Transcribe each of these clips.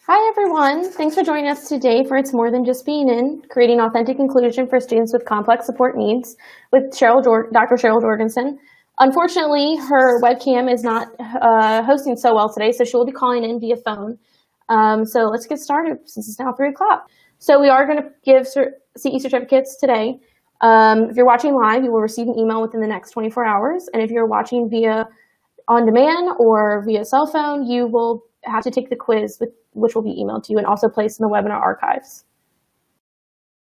Hi, everyone. Thanks for joining us today for It's More Than Just Being In, Creating Authentic Inclusion for Students with Complex Support Needs with Dr. Cheryl Jorgensen. Unfortunately, her webcam is not hosting so well today, so she will be calling in via phone. So let's get started since it's now 3 o'clock. So we are going to give CE certificates today. If you're watching live, you will receive an email within the next 24 hours. And if you're watching via on demand or via cell phone, you will have to take the quiz, which will be emailed to you and also placed in the webinar archives.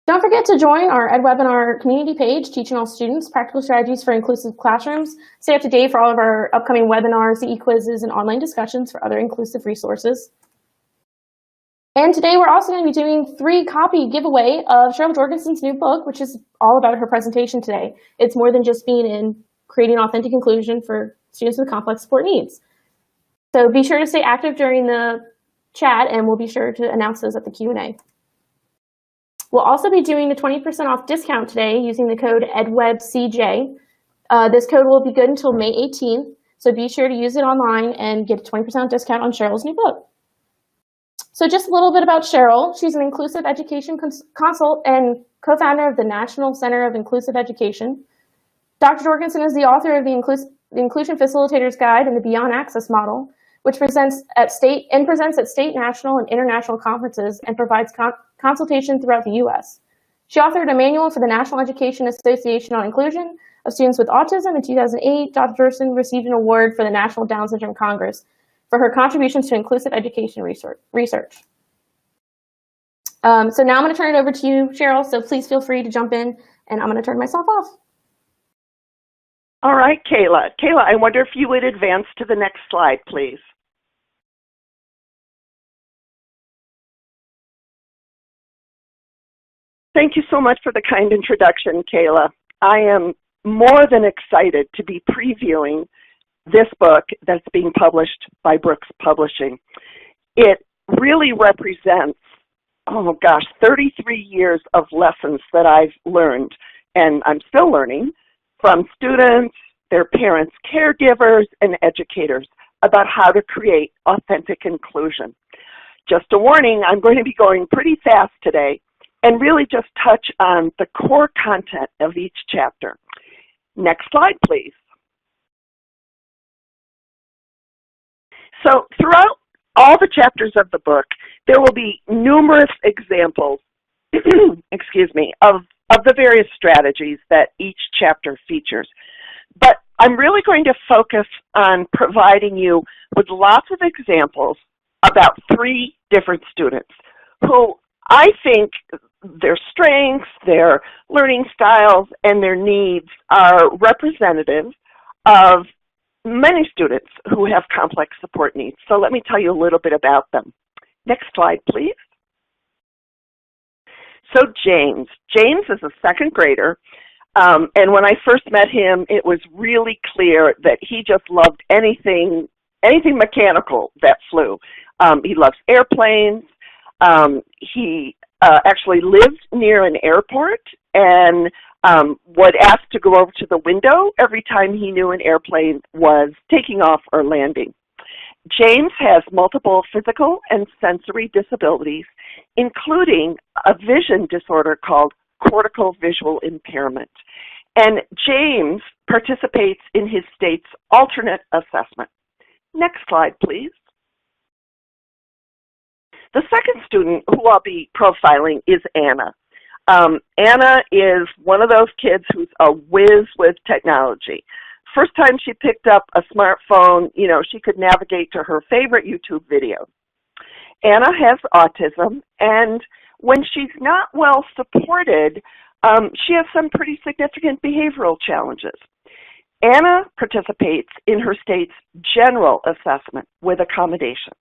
Don't forget to join our edWeb community page, Teaching All Students, Practical Strategies for Inclusive Classrooms. Stay up to date for all of our upcoming webinars, CE quizzes, and online discussions for other inclusive resources. And today we're also going to be doing 3-copy giveaway of Cheryl Jorgensen's new book, which is all about her presentation today. It's more than just being in creating authentic inclusion for students with complex support needs. So be sure to stay active during the chat, and we'll be sure to announce those at the Q&A. We'll also be doing a 20% off discount today using the code edWebCJ. This code will be good until May 18th, so be sure to use it online and get a 20% discount on Cheryl's new book. So just a little bit about Cheryl. She's an inclusive education consult and co-founder of the National Center of Inclusive Education. Dr. Jorgensen is the author of the Inclusion Facilitators Guide and the Beyond Access Model, which presents at state, national, and international conferences and provides consultation throughout the U.S. She authored a manual for the National Education Association on Inclusion of Students with Autism in 2008. Dr. Jorgensen received an award for the National Down Syndrome Congress for her contributions to inclusive education research. So now I'm going to turn it over to you, Cheryl, so please feel free to jump in, and I'm going to turn myself off. All right, Kayla. Kayla, I wonder if you would advance to the next slide, please. Thank you so much for the kind introduction, Kayla. I am more than excited to be previewing this book that's being published by Brooks Publishing. It really represents, 33 years of lessons that I've learned, and I'm still learning, from students, their parents, caregivers, and educators about how to create authentic inclusion. Just a warning, I'm going to be going pretty fast today and really just touch on the core content of each chapter. Next slide, please. So throughout all the chapters of the book, there will be numerous examples, of the various strategies that each chapter features. But I'm really going to focus on providing you with lots of examples about 3 different students who I think their strengths, their learning styles, and their needs are representative of many students who have complex support needs. So let me tell you a little bit about them. Next slide, please. So James is a 2nd grader, and when I first met him, it was really clear that he just loved anything mechanical that flew. He loves airplanes. He actually lived near an airport and would ask to go over to the window every time he knew an airplane was taking off or landing. James has multiple physical and sensory disabilities, including a vision disorder called cortical visual impairment. And James participates in his state's alternate assessment. Next slide, please. The second student who I'll be profiling is Anna. Anna is one of those kids who's a whiz with technology. First time she picked up a smartphone, she could navigate to her favorite YouTube video. Anna has autism, and when she's not well supported, she has some pretty significant behavioral challenges. Anna participates in her state's general assessment with accommodations.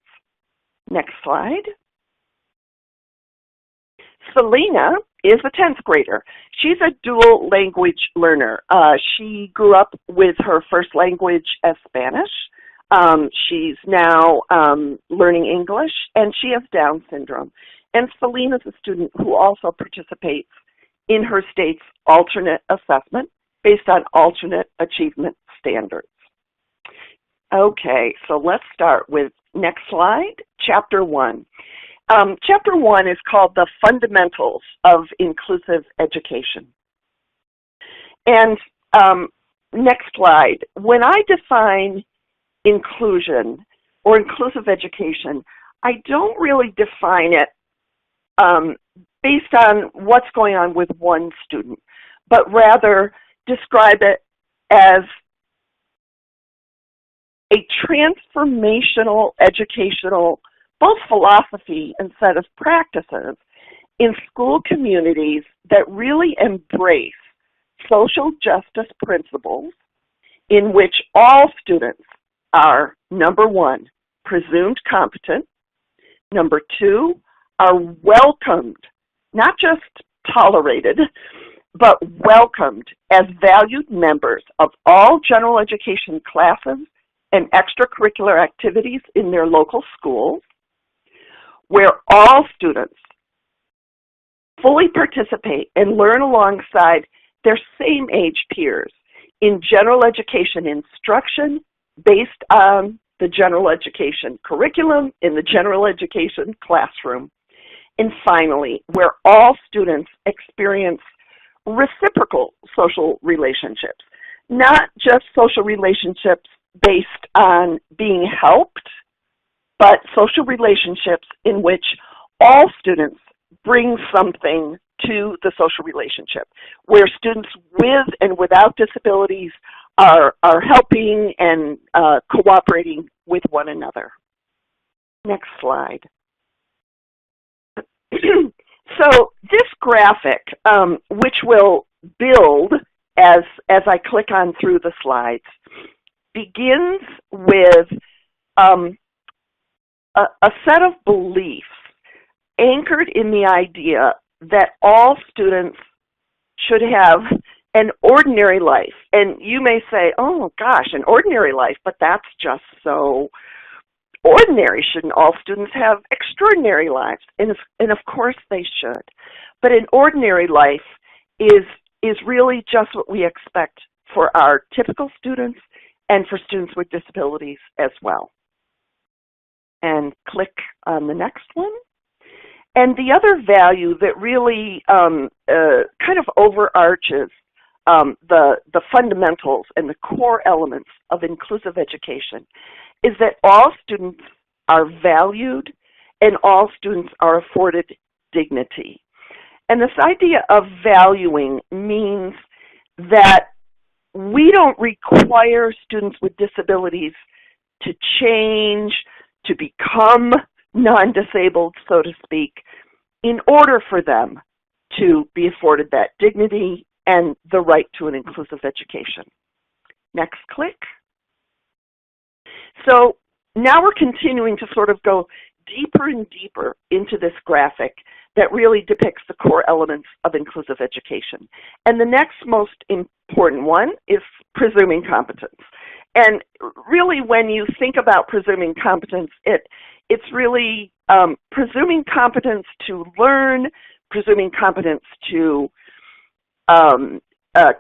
Next slide. Selena is a 10th grader. She's a dual language learner. She grew up with her first language as Spanish. She's now learning English, and she has Down syndrome. And Selena is a student who also participates in her state's alternate assessment based on alternate achievement standards. Okay, so let's start with next slide, Chapter 1. Chapter 1 is called The Fundamentals of Inclusive Education. And next slide. When I define inclusion or inclusive education, I don't really define it based on what's going on with one student, but rather describe it as a transformational educational, both philosophy and set of practices in school communities that really embrace social justice principles in which all students are, number one, presumed competent, number two, are welcomed, not just tolerated, but welcomed as valued members of all general education classes and extracurricular activities in their local schools, where all students fully participate and learn alongside their same age peers in general education instruction based on the general education curriculum in the general education classroom. And finally, where all students experience reciprocal social relationships, not just social relationships based on being helped, but social relationships in which all students bring something to the social relationship, where students with and without disabilities are helping and cooperating with one another. Next slide. So this graphic, which will build as I click on through the slides, begins with a set of beliefs anchored in the idea that all students should have an ordinary life. And you may say, oh gosh, an ordinary life, but that's just so ordinary. Shouldn't all students have extraordinary lives? And of course they should. But an ordinary life is really just what we expect for our typical students and for students with disabilities as well. And click on the next one. And the other value that really kind of overarches the fundamentals and the core elements of inclusive education is that all students are valued and all students are afforded dignity. And this idea of valuing means that we don't require students with disabilities to change, to become non-disabled, so to speak, in order for them to be afforded that dignity and the right to an inclusive education. Next click. So now we're continuing to sort of go deeper and deeper into this graphic that really depicts the core elements of inclusive education. And the next most important one is presuming competence. And really when you think about presuming competence, it's really presuming competence to learn, presuming competence to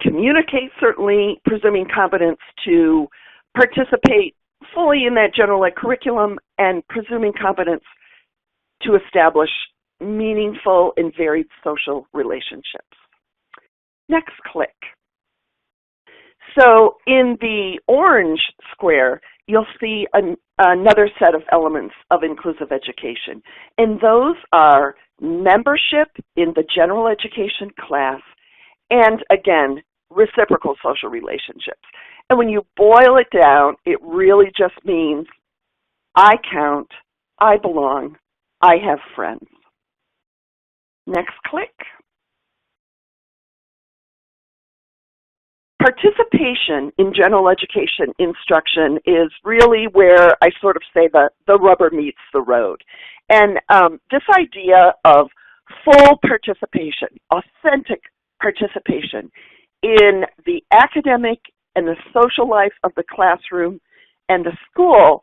communicate, certainly, presuming competence to participate fully in that general ed curriculum, and presuming competence to establish meaningful and varied social relationships. Next click. So in the orange square, you'll see another set of elements of inclusive education. And those are membership in the general education class and, again, reciprocal social relationships. And when you boil it down, it really just means I count, I belong, I have friends. Next click. Participation in general education instruction is really where I sort of say the rubber meets the road. And this idea of full participation, authentic participation in the academic and the social life of the classroom and the school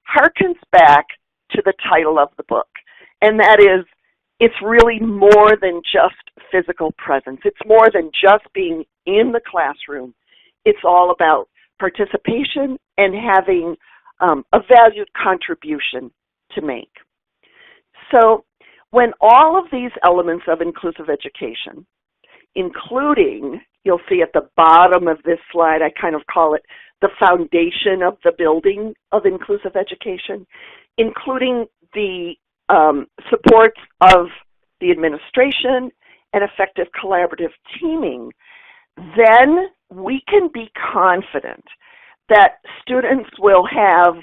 harkens back to the title of the book. And that is, it's really more than just physical presence. It's more than just being in the classroom. It's all about participation and having a valued contribution to make. So when all of these elements of inclusive education, including, you'll see at the bottom of this slide, I kind of call it the foundation of the building of inclusive education, including the supports of the administration and effective collaborative teaming, then we can be confident that students will have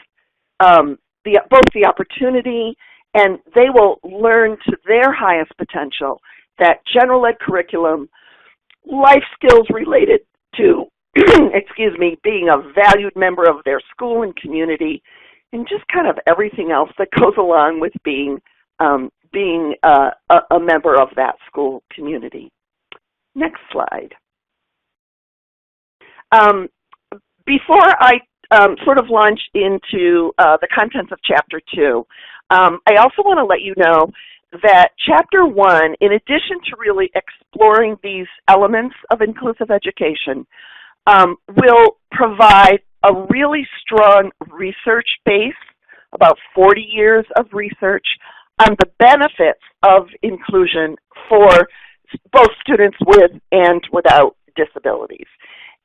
both the opportunity and they will learn to their highest potential that general ed curriculum, life skills related to, being a valued member of their school and community, and just kind of everything else that goes along with being a member of that school community. Next slide. Before I sort of launch into the contents of Chapter 2, I also want to let you know that Chapter 1, in addition to really exploring these elements of inclusive education, will provide a really strong research base, about 40 years of research, on the benefits of inclusion for both students with and without disabilities.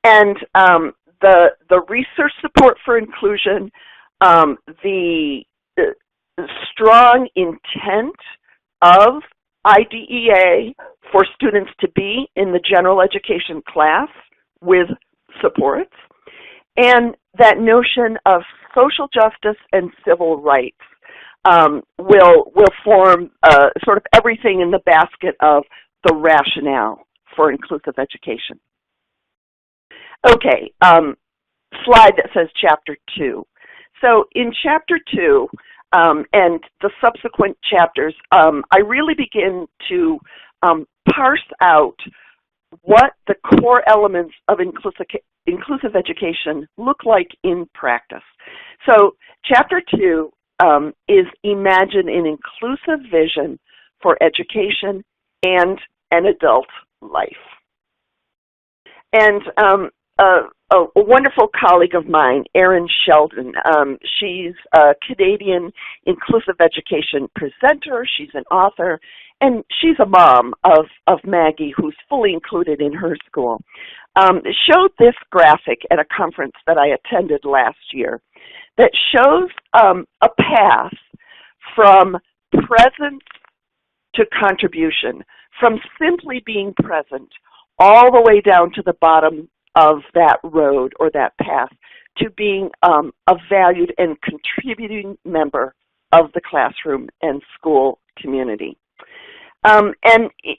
And the research support for inclusion, the strong intent of IDEA for students to be in the general education class with supports, and that notion of social justice and civil rights will form sort of everything in the basket of the rationale for inclusive education. Okay, slide that says Chapter 2. So in Chapter 2 and the subsequent chapters, I really begin to parse out what the core elements of inclusive education look like in practice. So Chapter 2 is Imagine an Inclusive Vision for Education and an Adult Life. And a wonderful colleague of mine, Erin Sheldon, she's a Canadian inclusive education presenter, she's an author, and she's a mom of Maggie, who's fully included in her school, showed this graphic at a conference that I attended last year that shows a path from presence to contribution, from simply being present all the way down to the bottom of that road or that path to being a valued and contributing member of the classroom and school community. And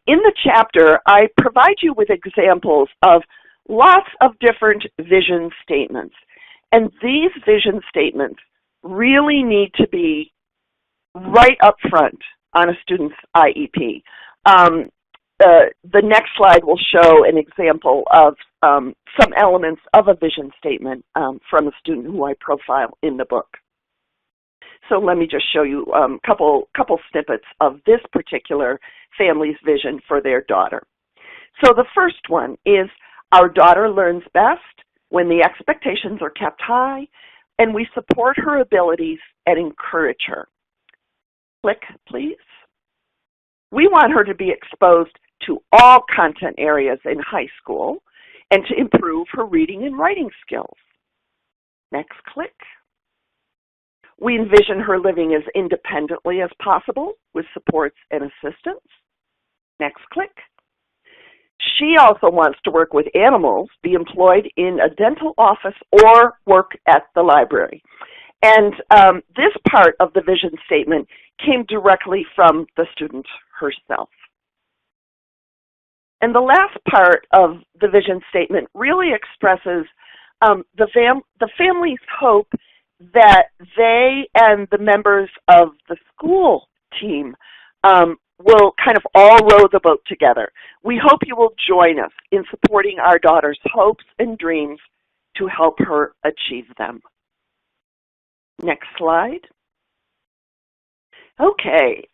in the chapter, I provide you with examples of lots of different vision statements. And these vision statements really need to be right up front on a student's IEP. The next slide will show an example of some elements of a vision statement from a student who I profile in the book. So let me just show you a couple snippets of this particular family's vision for their daughter. So the first one is, our daughter learns best when the expectations are kept high and we support her abilities and encourage her. Click, please. We want her to be exposed to all content areas in high school and to improve her reading and writing skills. Next click. We envision her living as independently as possible with supports and assistance. Next click. She also wants to work with animals, be employed in a dental office, or work at the library. And this part of the vision statement came directly from the student herself. And the last part of the vision statement really expresses the family's hope that they and the members of the school team will kind of all row the boat together. We hope you will join us in supporting our daughter's hopes and dreams to help her achieve them. Next slide. Okay,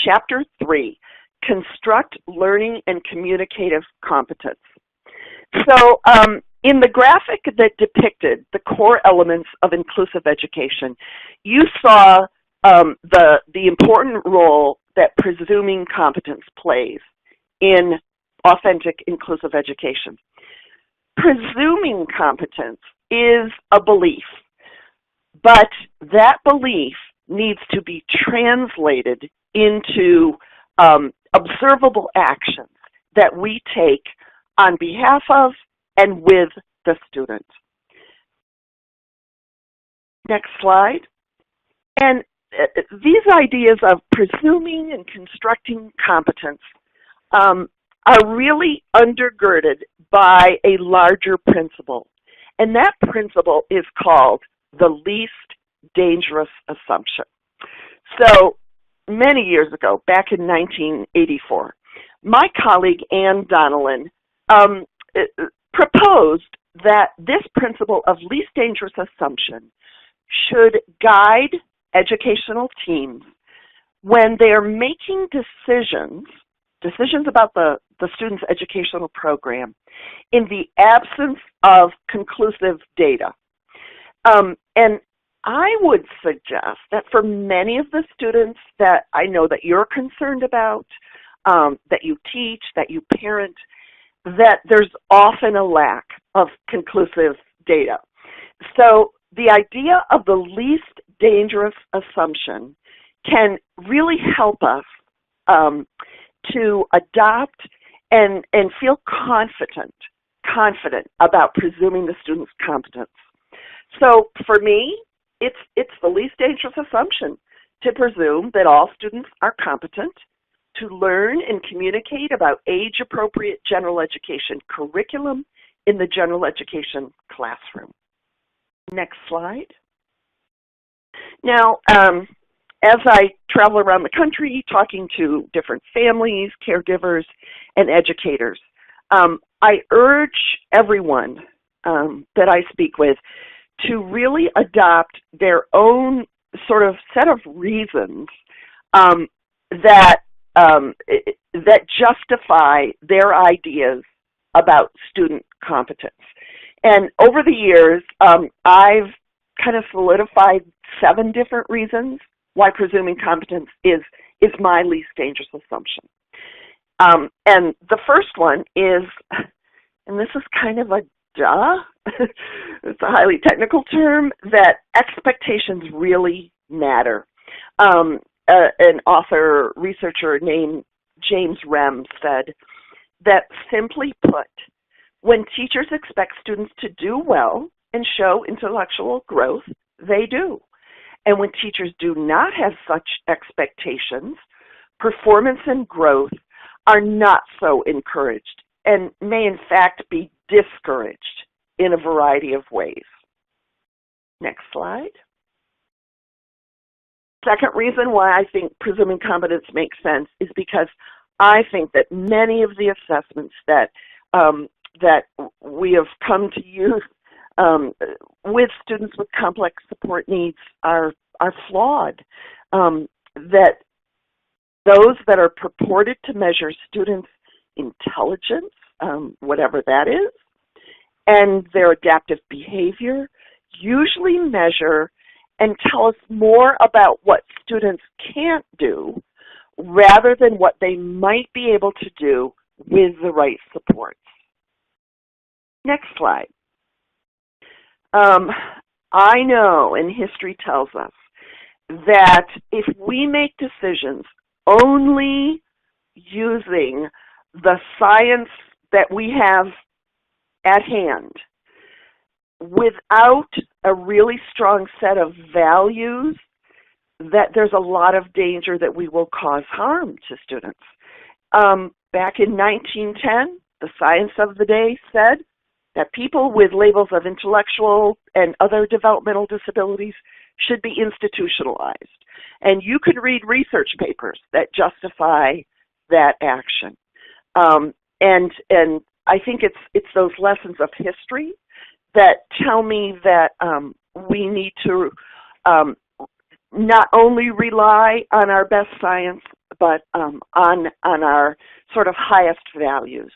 Chapter 3, Construct Learning and Communicative Competence. So in the graphic that depicted the core elements of inclusive education, you saw the important role that presuming competence plays in authentic, inclusive education. Presuming competence is a belief, but that belief needs to be translated into observable actions that we take on behalf of and with the student. Next slide. And these ideas of presuming and constructing competence are really undergirded by a larger principle. And that principle is called the least dangerous assumption. So many years ago, back in 1984, my colleague Ann Donnellan proposed that this principle of least dangerous assumption should guide educational teams when they're making decisions about the student's educational program in the absence of conclusive data. And I would suggest that for many of the students that I know that you're concerned about, that you teach, that you parent, that there's often a lack of conclusive data. So the idea of the least dangerous assumption can really help us to adopt and feel confident about presuming the student's competence. So for me, it's the least dangerous assumption to presume that all students are competent to learn and communicate about age-appropriate general education curriculum in the general education classroom. Next slide. Now, as I travel around the country talking to different families, caregivers, and educators, I urge everyone that I speak with to really adopt their own sort of set of reasons that justify their ideas about student competence. And over the years, I've kind of solidified 7 different reasons why presuming competence is my least dangerous assumption. And the first one is, and this is kind of a duh, it's a highly technical term, that expectations really matter. An author, researcher named James Rem said that, simply put, when teachers expect students to do well and show intellectual growth, they do. And when teachers do not have such expectations, performance and growth are not so encouraged and may in fact be discouraged in a variety of ways. Next slide. Second reason why I think presuming competence makes sense is because I think that many of the assessments that we have come to use with students with complex support needs are flawed. That those that are purported to measure students' intelligence, whatever that is, and their adaptive behavior usually measure and tell us more about what students can't do rather than what they might be able to do with the right supports. Next slide. I know, and history tells us, that if we make decisions only using the science that we have at hand, without a really strong set of values, that there's a lot of danger that we will cause harm to students. Back in 1910, the science of the day said that people with labels of intellectual and other developmental disabilities should be institutionalized. And you could read research papers that justify that action. And I think it's those lessons of history that tell me that we need to not only rely on our best science, but on our sort of highest values.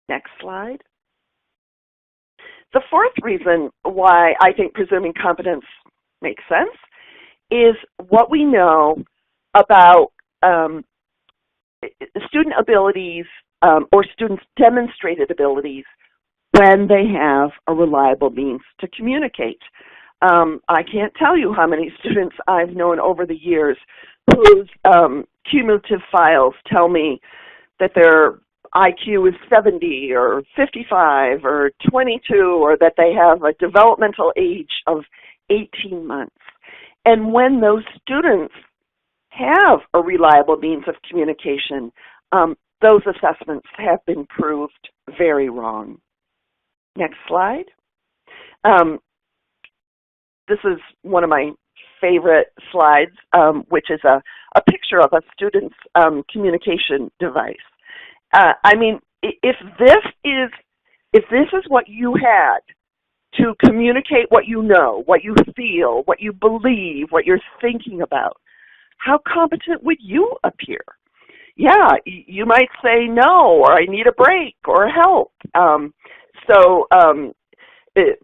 Next slide. The fourth reason why I think presuming competence makes sense is what we know about student abilities or students' demonstrated abilities when they have a reliable means to communicate. I can't tell you how many students I've known over the years whose cumulative files tell me that their IQ is 70 or 55 or 22, or that they have a developmental age of 18 months. And when those students have a reliable means of communication, those assessments have been proved very wrong. Next slide. This is one of my favorite slides, which is a picture of a student's communication device. I mean, if this is what you had to communicate what you know, what you feel, what you believe, what you're thinking about, how competent would you appear? Yeah, you might say no, or I need a break, or help.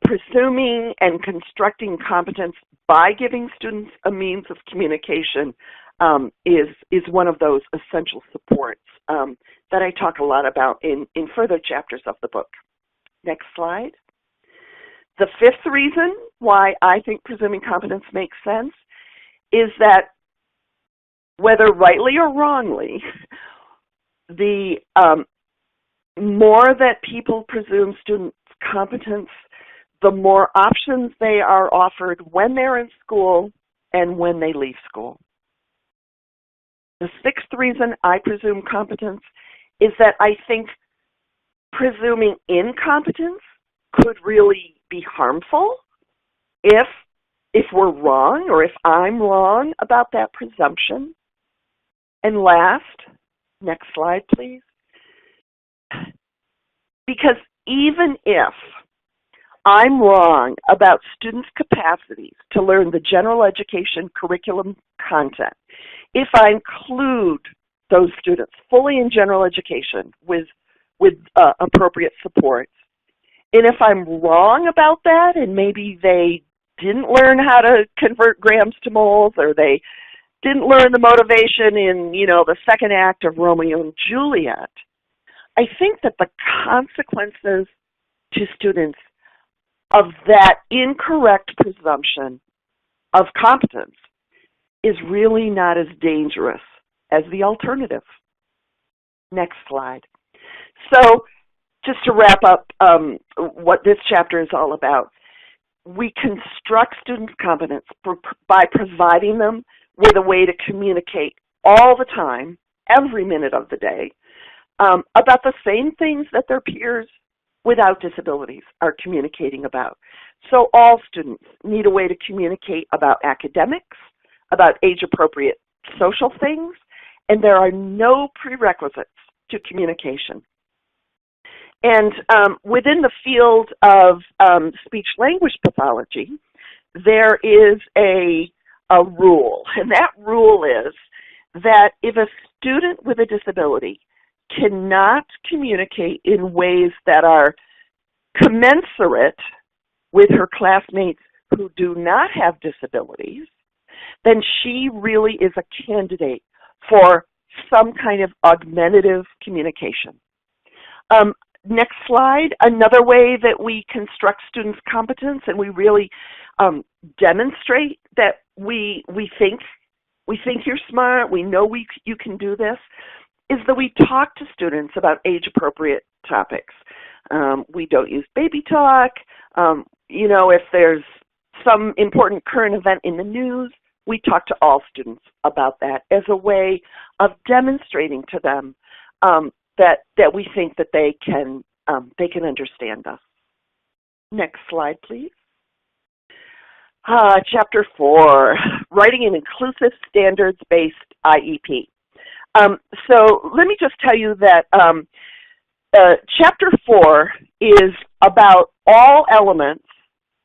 Presuming and constructing competence by giving students a means of communication is one of those essential supports that I talk a lot about in further chapters of the book. Next slide. The fifth reason why I think presuming competence makes sense is that, whether rightly or wrongly, the more that people presume students' competence, the more options they are offered when they're in school and when they leave school. The sixth reason I presume competence is that I think presuming incompetence could really be harmful if we're wrong, or if I'm wrong about that presumption. And last, next slide, please. Because even if I'm wrong about students' capacities to learn the general education curriculum content, if I include those students fully in general education with appropriate supports, and if I'm wrong about that, and maybe they didn't learn how to convert grams to moles, or they didn't learn the motivation in, the second act of Romeo and Juliet, I think that the consequences to students of that incorrect presumption of competence is really not as dangerous as the alternative. Next slide. So, just to wrap up what this chapter is all about, we construct students' competence by providing them with a way to communicate all the time, every minute of the day, about the same things that their peers without disabilities are communicating about. So all students need a way to communicate about academics, about age-appropriate social things, and there are no prerequisites to communication. And within the field of speech-language pathology, there is a rule, and that rule is that if a student with a disability cannot communicate in ways that are commensurate with her classmates who do not have disabilities, then she really is a candidate for some kind of augmentative communication. Next slide. Another way that we construct students' competence, and we really demonstrate that we think you're smart, we know you can do this, is that we talk to students about age-appropriate topics. We don't use baby talk. If there's some important current event in the news, we talk to all students about that as a way of demonstrating to them that we think that they can understand us. Next slide, please. Chapter 4, Writing an Inclusive Standards-Based IEP. So let me just tell you that Chapter 4 is about all elements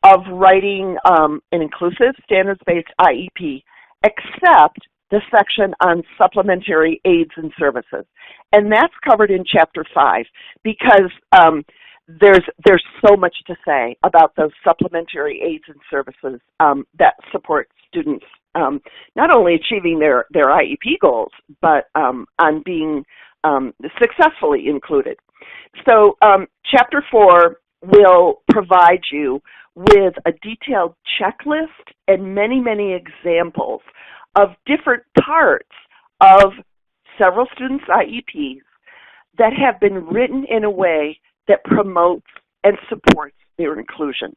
of writing an inclusive standards-based IEP, except the section on supplementary aids and services. And that's covered in Chapter 5 because there's so much to say about those supplementary aids and services that support students' not only achieving their IEP goals, but on being successfully included. So Chapter 4 will provide you with a detailed checklist and many, many examples of different parts of several students' IEPs that have been written in a way that promotes and supports their inclusion.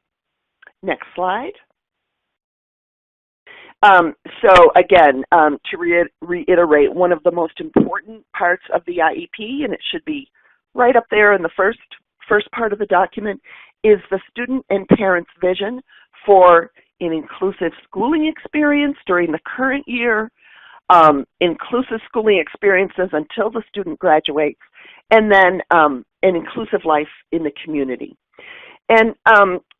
Next slide. So again, to reiterate, one of the most important parts of the IEP, and it should be right up there in the first part of the document, is the student and parents' vision for an inclusive schooling experience during the current year, inclusive schooling experiences until the student graduates, and then an inclusive life in the community. And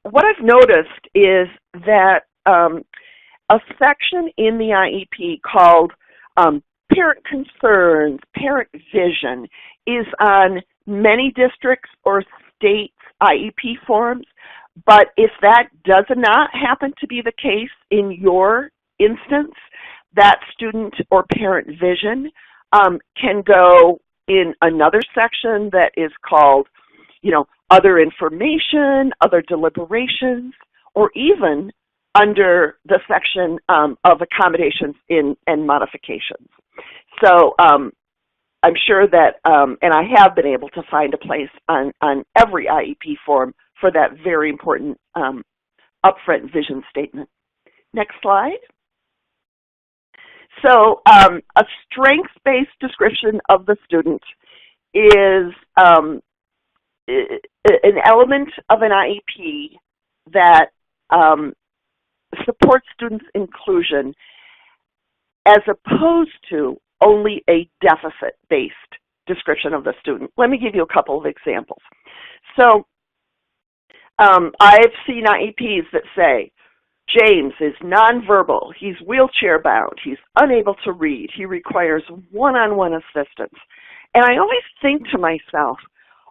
what I've noticed is that a section in the IEP called Parent Concerns, Parent Vision is on many districts or states' IEP forms, but if that does not happen to be the case in your instance, that student or parent vision can go in another section that is called, other information, other deliberations, or even under the section of accommodations and modifications. So I'm sure that, and I have been able to find a place on every IEP form for that very important upfront vision statement. Next slide. So a strengths-based description of the student is an element of an IEP that supports students' inclusion as opposed to only a deficit-based description of the student. Let me give you a couple of examples. So I've seen IEPs that say, James is nonverbal, he's wheelchair bound, he's unable to read, he requires one-on-one assistance. And I always think to myself,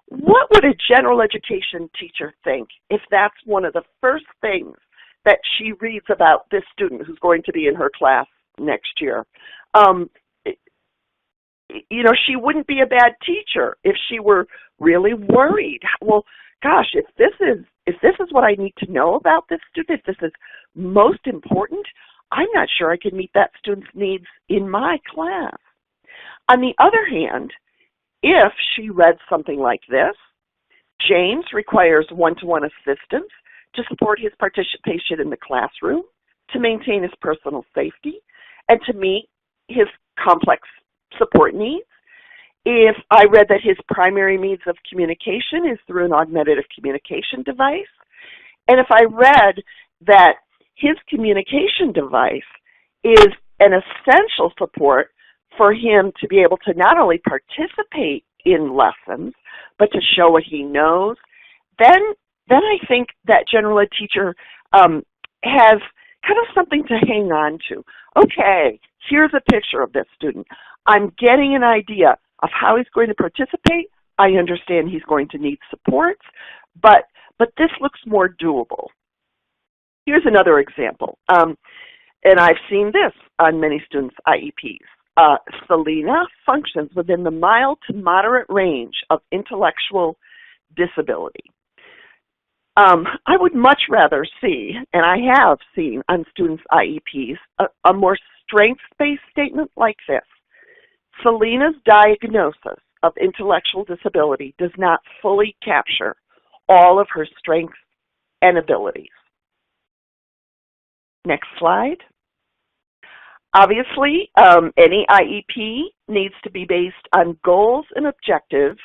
what would a general education teacher think if that's one of the first things that she reads about this student who's going to be in her class next year? She wouldn't be a bad teacher if she were really worried. Well, gosh, if this is what I need to know about this student, if this is most important, I'm not sure I can meet that student's needs in my class. On the other hand, if she read something like this, James requires one-to-one assistance to support his participation in the classroom, to maintain his personal safety, and to meet his complex support needs. If I read that his primary means of communication is through an augmentative communication device, and if I read that his communication device is an essential support for him to be able to not only participate in lessons, but to show what he knows, then I think that general ed teacher has kind of something to hang on to. Okay, here's a picture of this student. I'm getting an idea of how he's going to participate. I understand he's going to need supports, but this looks more doable. Here's another example, and I've seen this on many students' IEPs. Selena functions within the mild to moderate range of intellectual disability. I would much rather see, and I have seen on students' IEPs, a more strengths-based statement like this. Selena's diagnosis of intellectual disability does not fully capture all of her strengths and abilities. Next slide. Obviously, any IEP needs to be based on goals and objectives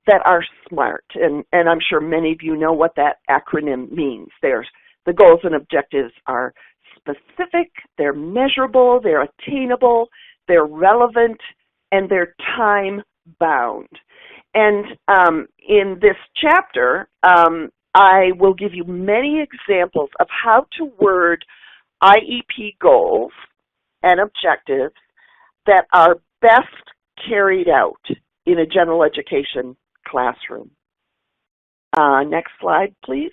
that are SMART, and I'm sure many of you know what that acronym means. The goals and objectives are specific, they're measurable, they're attainable, they're relevant, and they're time-bound. And in this chapter, I will give you many examples of how to word IEP goals and objectives that are best carried out in a general education classroom. Next slide, please.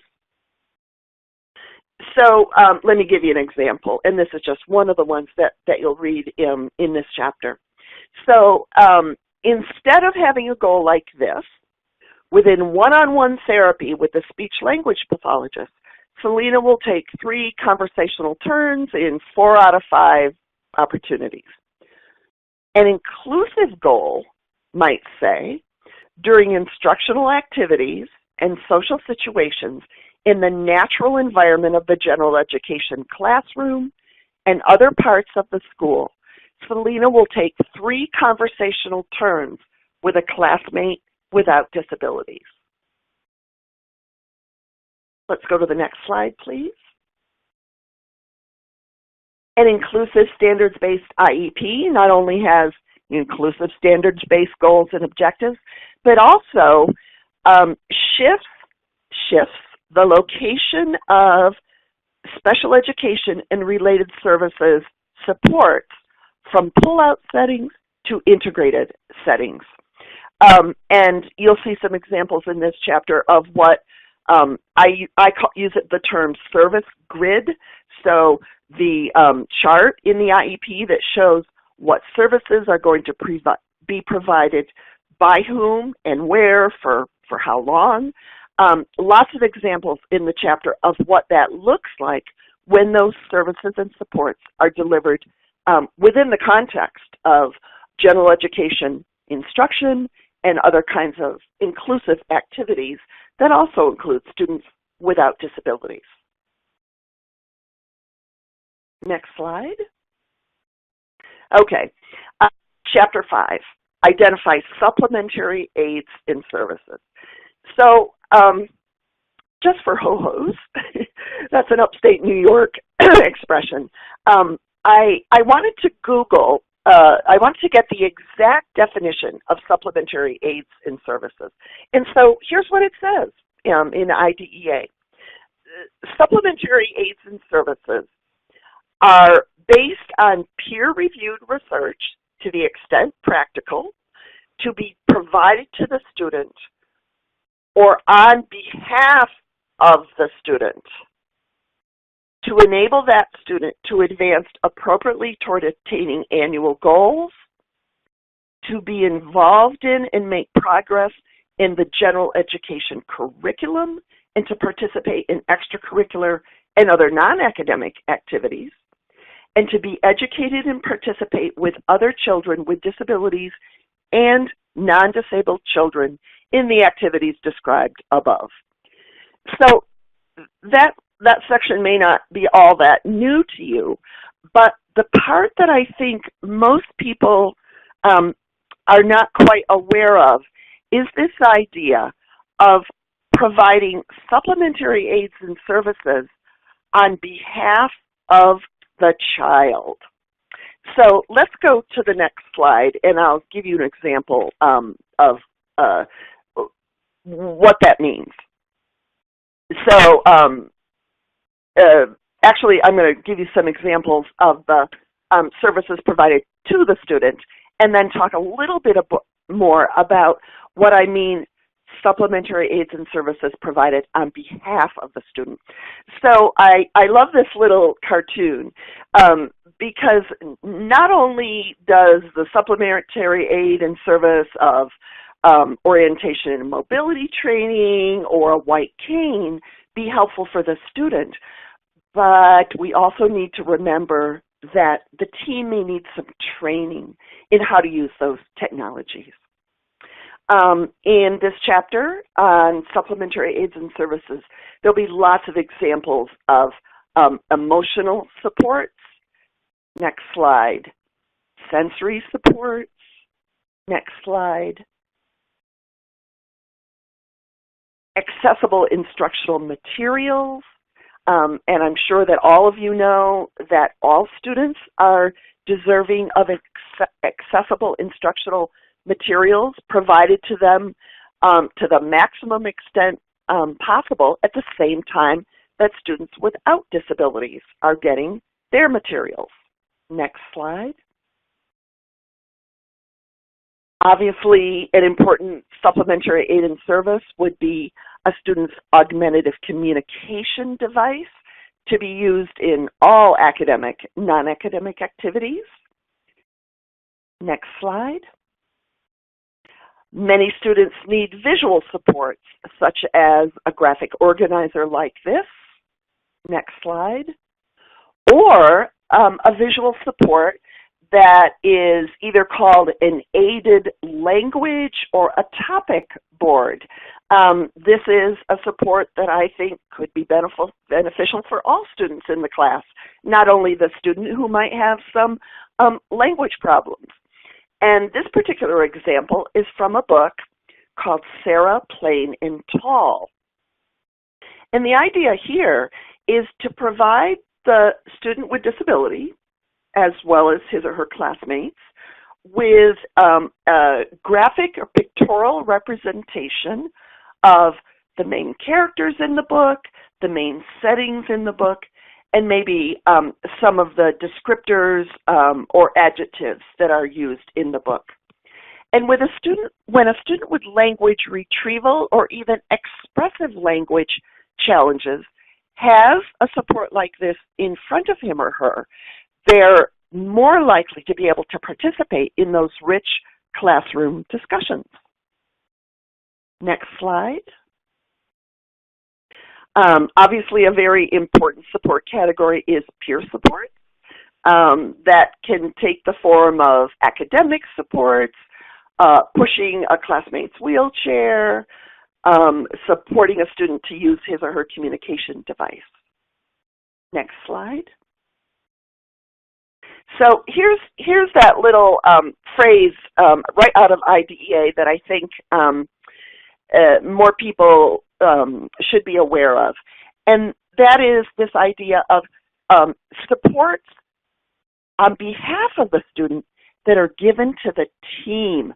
So let me give you an example, and this is just one of the ones that you'll read in this chapter. So instead of having a goal like this, within one-on-one therapy with the speech-language pathologist, Selena will take 3 conversational turns in 4 out of 5 opportunities. An inclusive goal might say, during instructional activities and social situations in the natural environment of the general education classroom and other parts of the school, Selena will take 3 conversational turns with a classmate without disabilities. Let's go to the next slide, please. An inclusive standards-based IEP not only has inclusive standards-based goals and objectives, but also shifts the location of special education and related services supports from pull-out settings to integrated settings. And you'll see some examples in this chapter of what use the term service grid. So the chart in the IEP that shows what services are going to be provided by whom and where for how long. Lots of examples in the chapter of what that looks like when those services and supports are delivered within the context of general education instruction and other kinds of inclusive activities that also include students without disabilities. Next slide. Okay, Chapter 5, identify supplementary aids and services. So just for ho-hos, that's an upstate New York expression. I wanted to Google, I wanted to get the exact definition of supplementary aids and services. And so here's what it says in IDEA. Supplementary aids and services are based on peer-reviewed research to the extent practical to be provided to the student or on behalf of the student to enable that student to advance appropriately toward attaining annual goals, to be involved in and make progress in the general education curriculum, and to participate in extracurricular and other non-academic activities, and to be educated and participate with other children with disabilities and non-disabled children in the activities described above. So that section may not be all that new to you, but the part that I think most people are not quite aware of is this idea of providing supplementary aids and services on behalf of the child. So let's go to the next slide, and I'll give you an example of what that means. So actually, I'm going to give you some examples of the services provided to the student, and then talk a little bit more about what I mean supplementary aids and services provided on behalf of the student. So I love this little cartoon because not only does the supplementary aid and service of orientation and mobility training or a white cane be helpful for the student, but we also need to remember that the team may need some training in how to use those technologies. In this chapter on supplementary aids and services, there'll be lots of examples of emotional supports. Next slide. Sensory supports. Next slide. Accessible instructional materials. And I'm sure that all of you know that all students are deserving of accessible instructional materials provided to them to the maximum extent possible at the same time that students without disabilities are getting their materials. Next slide. Obviously, an important supplementary aid and service would be a student's augmentative communication device to be used in all academic, non-academic activities. Next slide. Many students need visual supports, such as a graphic organizer like this. Next slide. Or a visual support that is either called an aided language or a topic board. This is a support that I think could be beneficial for all students in the class, not only the student who might have some language problems. And this particular example is from a book called Sarah, Plain and Tall. And the idea here is to provide the student with disability, as well as his or her classmates, with a graphic or pictorial representation of the main characters in the book, the main settings in the book, and maybe some of the descriptors or adjectives that are used in the book. And with when a student with language retrieval or even expressive language challenges has a support like this in front of him or her, they're more likely to be able to participate in those rich classroom discussions. Next slide. Obviously, a very important support category is peer support. That can take the form of academic supports, pushing a classmate's wheelchair, supporting a student to use his or her communication device. Next slide. So here's that little phrase right out of IDEA that I think more people should be aware of. And that is this idea of supports on behalf of the student that are given to the team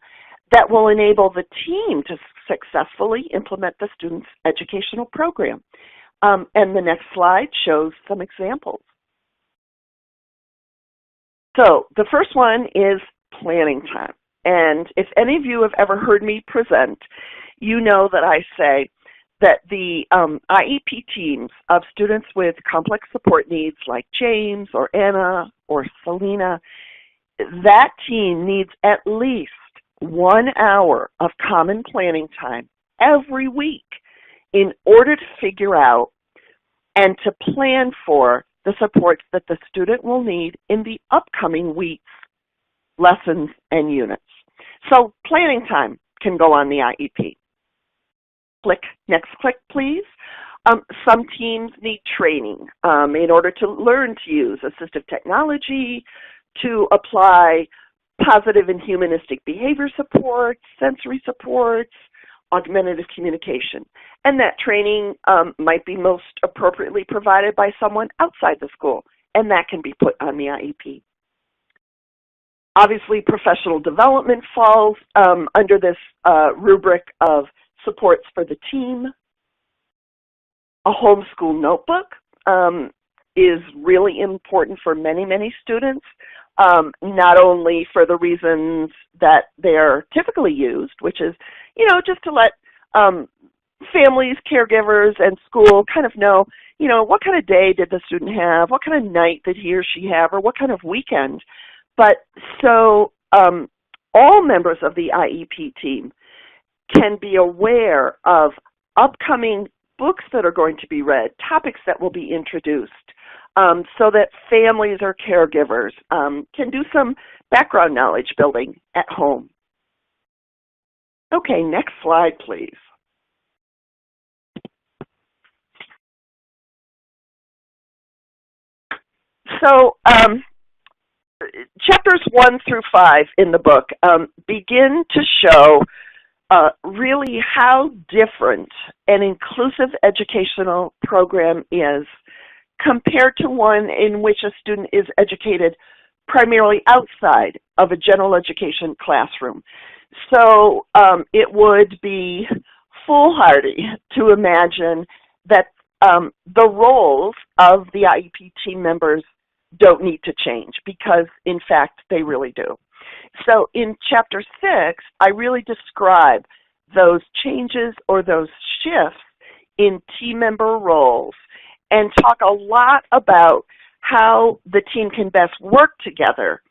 that will enable the team to successfully implement the student's educational program. And the next slide shows some examples. So the first one is planning time. And if any of you have ever heard me present, you know that I say that the IEP teams of students with complex support needs like James or Anna or Selena, that team needs at least 1 hour of common planning time every week in order to figure out and to plan for the supports that the student will need in the upcoming week's lessons and units. So planning time can go on the IEP. Next click, please. Some teams need training in order to learn to use assistive technology, to apply positive and humanistic behavior supports, sensory supports, augmentative communication. And that training might be most appropriately provided by someone outside the school, and that can be put on the IEP. Obviously, professional development falls under this rubric of supports for the team. A homeschool notebook is really important for many, many students, not only for the reasons that they're typically used, which is, just to let families, caregivers, and school kind of know, what kind of day did the student have, what kind of night did he or she have, or what kind of weekend. But so all members of the IEP team can be aware of upcoming books that are going to be read, topics that will be introduced, so that families or caregivers can do some background knowledge building at home. Okay, next slide, please. So chapters 1 through 5 in the book begin to show really how different an inclusive educational program is compared to one in which a student is educated primarily outside of a general education classroom. So it would be foolhardy to imagine that the roles of the IEP team members don't need to change, because in fact they really do. So in chapter 6, I really describe those changes or those shifts in team member roles and talk a lot about how the team can best work together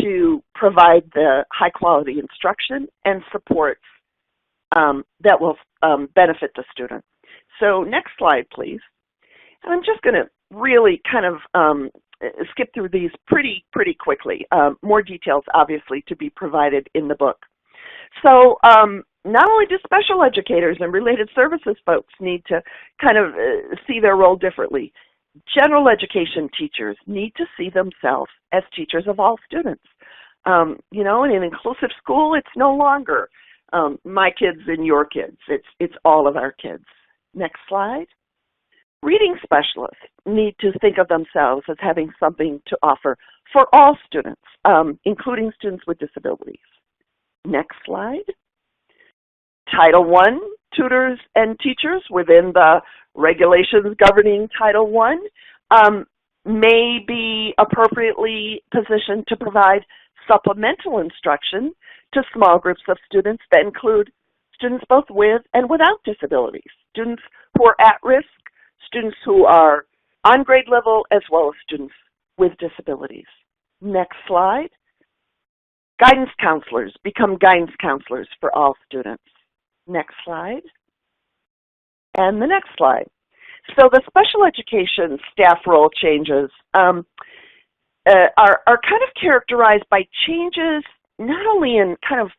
to provide the high-quality instruction and supports that will benefit the student. So next slide, please. And I'm just going to really kind of skip through these pretty quickly. More details, obviously, to be provided in the book. So not only do special educators and related services folks need to kind of see their role differently, general education teachers need to see themselves as teachers of all students. You know, in an inclusive school, it's no longer my kids and your kids. It's all of our kids. Next slide. Reading specialists need to think of themselves as having something to offer for all students, including students with disabilities. Next slide. Title I tutors and teachers within the regulations governing Title I may be appropriately positioned to provide supplemental instruction to small groups of students that include students both with and without disabilities, students who are at risk, students who are on grade level, as well as students with disabilities. Next slide. Guidance counselors become guidance counselors for all students. Next slide. And the next slide. So the special education staff role changes are kind of characterized by changes not only in kind of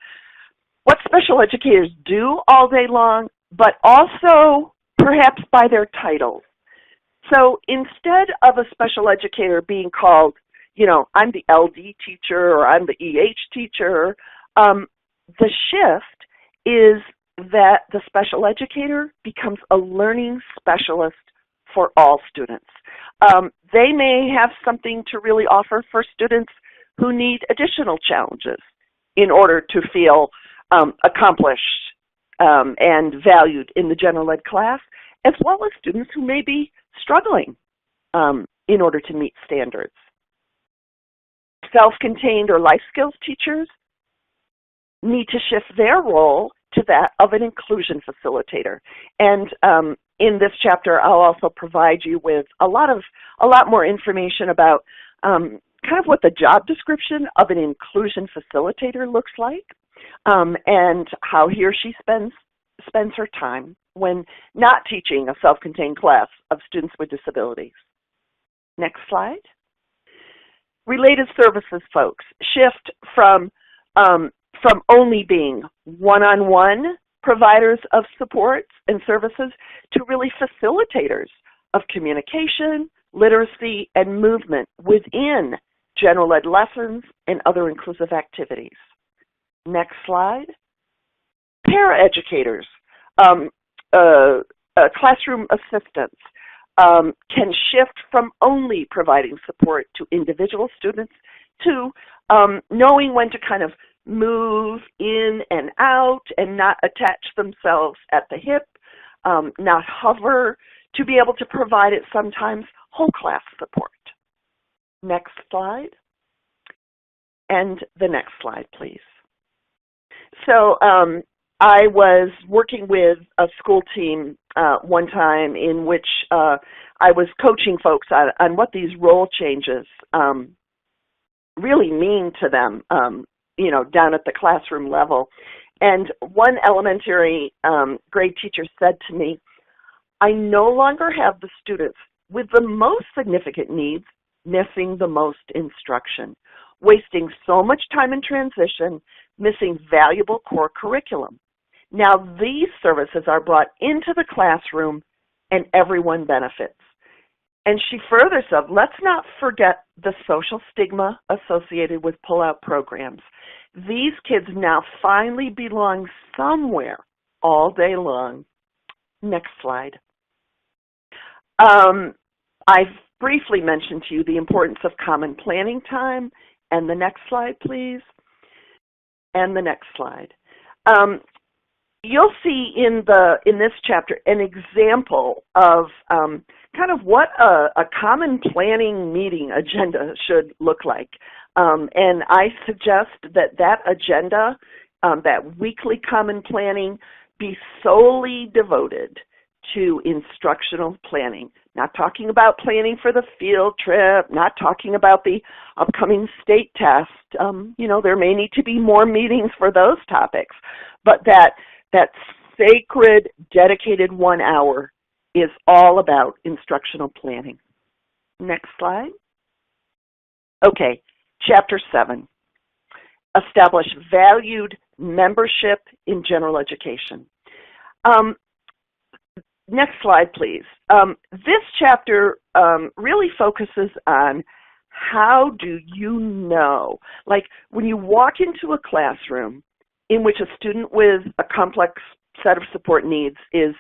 what special educators do all day long, but also perhaps by their titles. So instead of a special educator being called, you know, I'm the LD teacher or I'm the EH teacher, the shift is that the special educator becomes a learning specialist for all students. They may have something to really offer for students who need additional challenges in order to feel accomplished and valued in the general ed class, as well as students who may be struggling in order to meet standards. Self-contained or life skills teachers need to shift their role to that of an inclusion facilitator. And in this chapter, I'll also provide you with a lot more information about kind of what the job description of an inclusion facilitator looks like, and how he or she spends her time when not teaching a self-contained class of students with disabilities. Next slide. Related services folks shift from only being one-on-one providers of supports and services to really facilitators of communication, literacy, and movement within general ed lessons and other inclusive activities. Next slide. Paraeducators, classroom assistants, can shift from only providing support to individual students to knowing when to kind of move in and out and not attach themselves at the hip, not hover, to be able to provide it sometimes whole class support. Next slide. And the next slide, please. So I was working with a school team one time in which I was coaching folks on what these role changes really mean to them, you know, down at the classroom level. And one elementary grade teacher said to me, I no longer have the students with the most significant needs missing the most instruction, wasting so much time in transition, missing valuable core curriculum. Now these services are brought into the classroom and everyone benefits. And she further said, let's not forget the social stigma associated with pull-out programs. These kids now finally belong somewhere all day long. Next slide. I've briefly mentioned to you the importance of common planning time. And the next slide, please. And the next slide. You'll see in this chapter an example of kind of what a common planning meeting agenda should look like. And I suggest that agenda, that weekly common planning, be solely devoted to instructional planning. Not talking about planning for the field trip, not talking about the upcoming state test. There may need to be more meetings for those topics, but that sacred, dedicated 1 hour is all about instructional planning. Next slide. Okay, Chapter 7. Establish valued membership in general education. Next slide, please. This chapter really focuses on how do you know, like when you walk into a classroom in which a student with a complex set of support needs is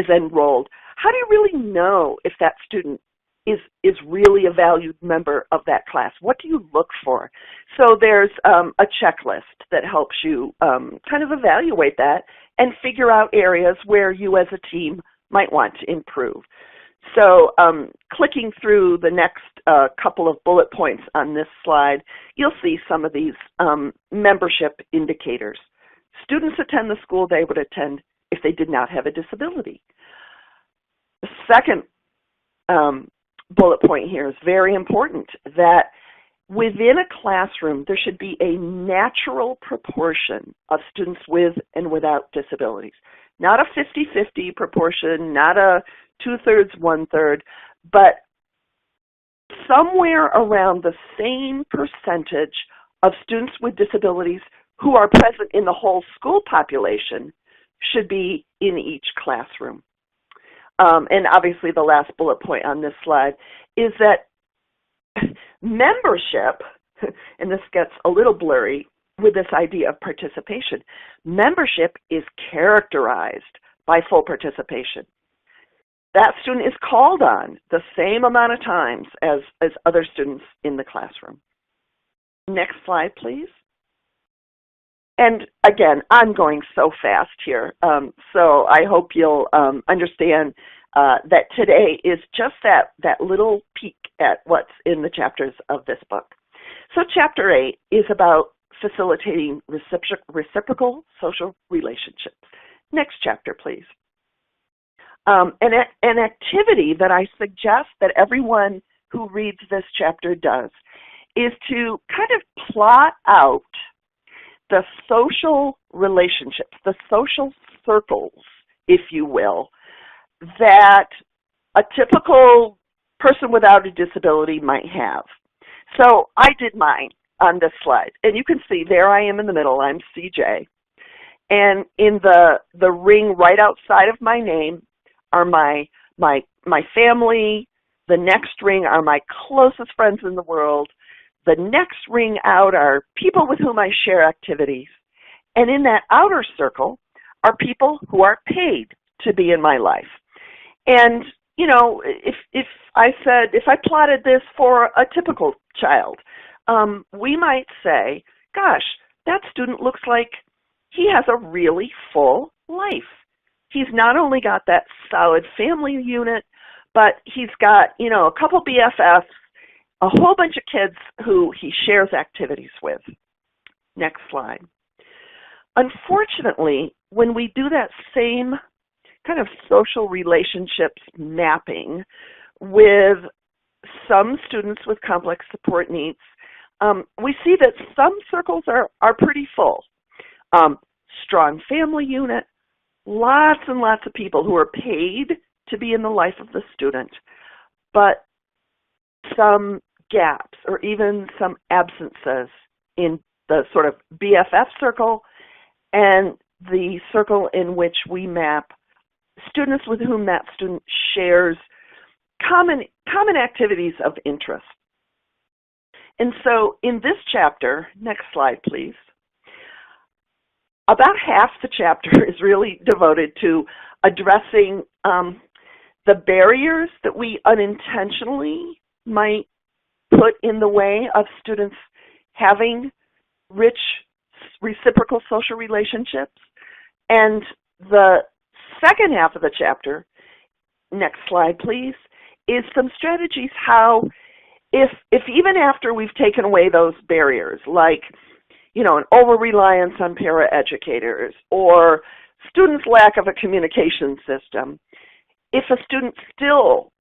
enrolled, how do you really know if that student is really a valued member of that class? What do you look for? So there's a checklist that helps you kind of evaluate that and figure out areas where you as a team might want to improve. So clicking through the next couple of bullet points on this slide, you'll see some of these membership indicators. Students attend the school they would attend if they did not have a disability. The second bullet point here is very important, that within a classroom there should be a natural proportion of students with and without disabilities. Not a 50-50 proportion, not a 2/3, 1/3, but somewhere around the same percentage of students with disabilities who are present in the whole school population should be in each classroom. And obviously the last bullet point on this slide is that membership, and this gets a little blurry with this idea of participation, membership is characterized by full participation. That student is called on the same amount of times as other students in the classroom. Next slide, please. And again, I'm going so fast here, so I hope you'll understand that today is just that little peek at what's in the chapters of this book. So Chapter 8 is about facilitating reciprocal social relationships. Next chapter, please. An activity that I suggest that everyone who reads this chapter does is to kind of plot out the social relationships, the social circles, if you will, that a typical person without a disability might have. So I did mine on this slide, and you can see there I am in the middle. I'm CJ, and in the ring right outside of my name are my family. The next ring are my closest friends in the world. The next ring out are people with whom I share activities. And in that outer circle are people who are paid to be in my life. And, you know, if I plotted this for a typical child, we might say, gosh, that student looks like he has a really full life. He's not only got that solid family unit, but he's got, you know, a couple BFFs, a whole bunch of kids who he shares activities with. Next slide. Unfortunately, when we do that same kind of social relationships mapping with some students with complex support needs, we see that some circles are pretty full. Strong family unit, lots and lots of people who are paid to be in the life of the student, but some gaps or even some absences in the sort of BFF circle and the circle in which we map students with whom that student shares common activities of interest. And so in this chapter, next slide please, about half the chapter is really devoted to addressing the barriers that we unintentionally might put in the way of students having rich reciprocal social relationships. And the second half of the chapter, next slide please, is some strategies how, if even after we've taken away those barriers, like, you know, an over-reliance on paraeducators or students' lack of a communication system, If a student still,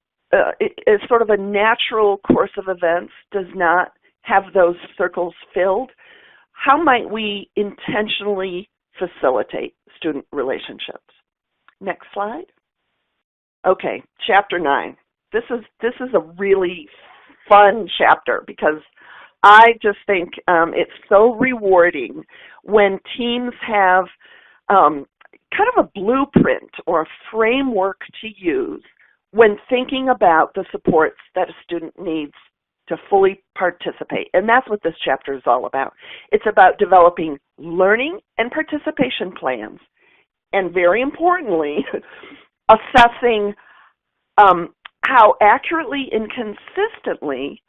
is sort of a natural course of events, does not have those circles filled, how might we intentionally facilitate student relationships? Next slide. Okay, chapter 9. This is a really fun chapter because I just think it's so rewarding when teams have kind of a blueprint or a framework to use when thinking about the supports that a student needs to fully participate. And that's what this chapter is all about. It's about developing learning and participation plans, and very importantly, assessing how accurately and consistently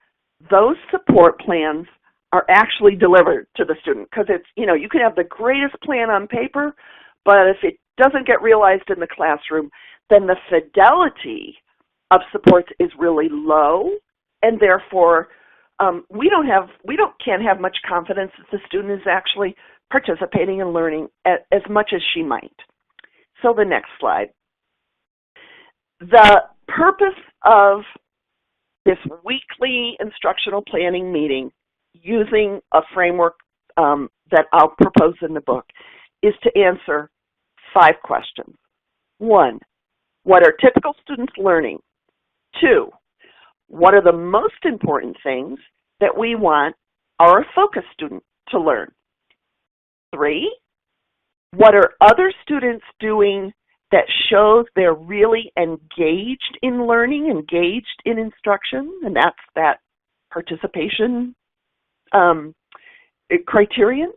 those support plans are actually delivered to the student. Because it's, you can have the greatest plan on paper, but if it doesn't get realized in the classroom, then the fidelity of supports is really low, and therefore can't have much confidence that the student is actually participating and learning as much as she might. So the next slide. The purpose of this weekly instructional planning meeting using a framework that I'll propose in the book is to answer 5 questions. 1, what are typical students learning? 2, what are the most important things that we want our focus student to learn? 3, what are other students doing that shows they're really engaged in learning, engaged in instruction, and that's that participation criterion?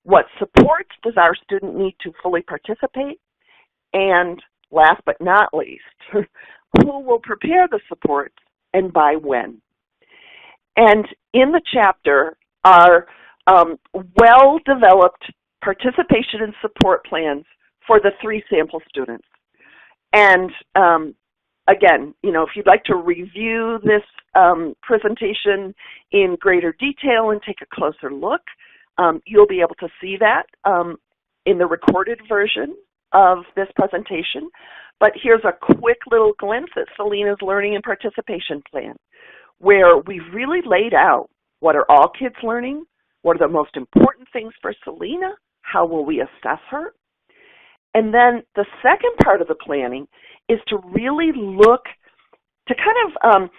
What supports does our student need to fully participate? And last but not least, who will prepare the supports and by when? And in the chapter are well-developed participation and support plans for the 3 sample students. And again, if you'd like to review this presentation in greater detail and take a closer look, you'll be able to see that in the recorded version of this presentation. But here's a quick little glimpse at Selena's learning and participation plan, where we've really laid out what are all kids learning, what are the most important things for Selena, how will we assess her. And then the second part of the planning is to really look to kind of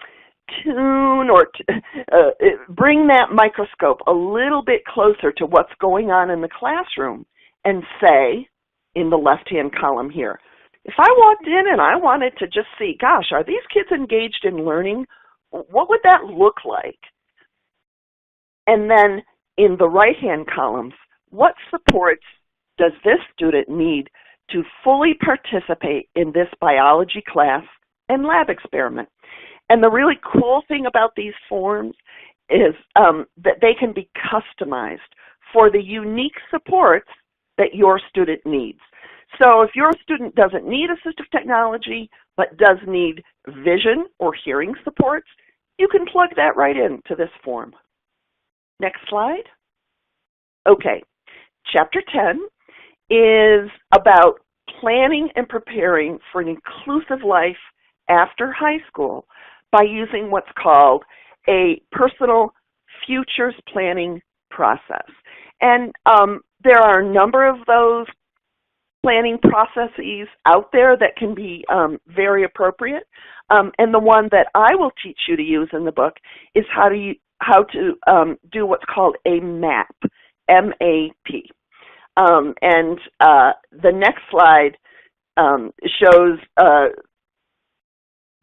tune or bring that microscope a little bit closer to what's going on in the classroom and say, in the left-hand column here, if I walked in and I wanted to just see, gosh, are these kids engaged in learning? What would that look like? And then in the right-hand columns, what supports does this student need to fully participate in this biology class and lab experiment? And the really cool thing about these forms is that they can be customized for the unique supports that your student needs. So if your student doesn't need assistive technology but does need vision or hearing supports, you can plug that right into this form. Next slide. Okay, Chapter 10 is about planning and preparing for an inclusive life after high school by using what's called a personal futures planning process. And there are a number of those planning processes out there that can be very appropriate. And the one that I will teach you to use in the book is how to do what's called a MAP, M-A-P. And the next slide shows